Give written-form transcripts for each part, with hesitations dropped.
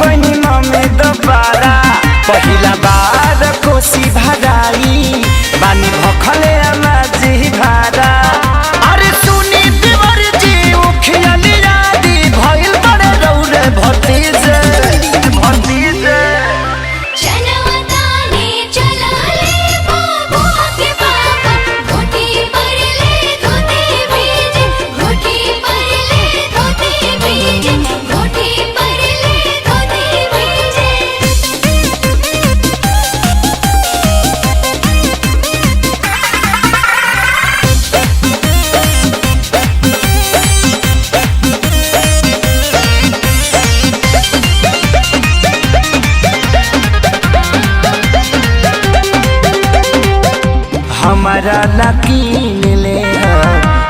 बनी मम्मी दोबारा पहिला बार कोसी भराई बानी भखले अमाजी भारा। अरे सुनी देवर जी उखियाली यादी भइल बड़े रौरे भतीजे भतीजे। हमारा लकीन ले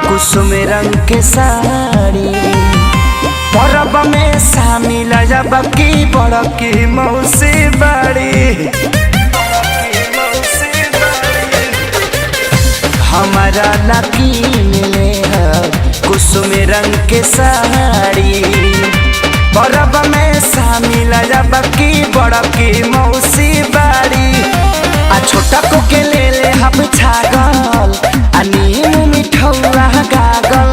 कुसुम रंग के साड़ी परब में शामिल जब की बड़की मौसी बाड़ी। हमारा लकीन ले कुसुम रंग के साड़ी परब में शामिल जब की बड़की मौसी बाड़ी। आ छोटा को के ले हम छागल आ नीम मिठौआ गागल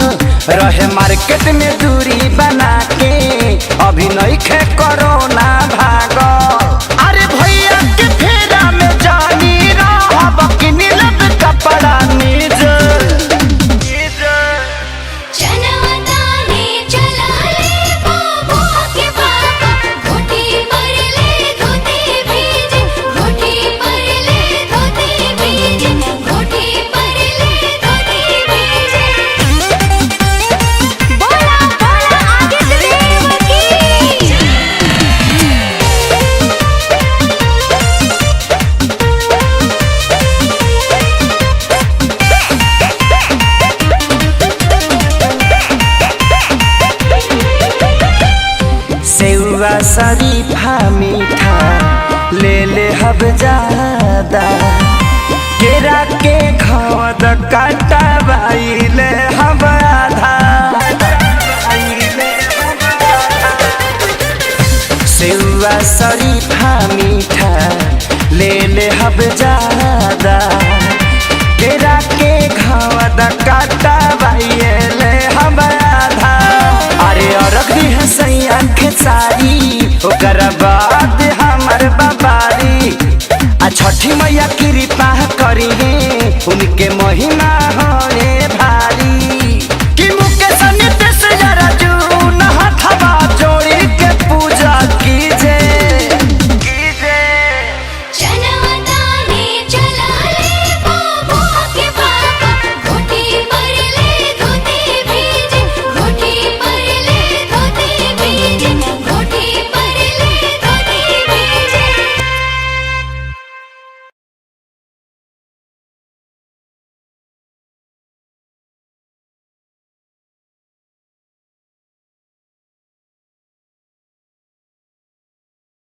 रहे मार्केट में दूरी बना के अभी नइखे कोरोना भागल। अरे भैया के फेरा में जानी रहब कि नीलब कपड़ा निज शरीफा मीठा ले हब ज्यादा केरा के खवद काटा बाइले हब आधा। सेवा शरीफा मीठा ले हब ज्यादा केरा के खवद काटा बाइले हब आधा। अरे अरग दी है सैया के सारी ओकर बाद हमार बाबारी आ छठी मैया कृपा करी है उनके महिमा होए भाई।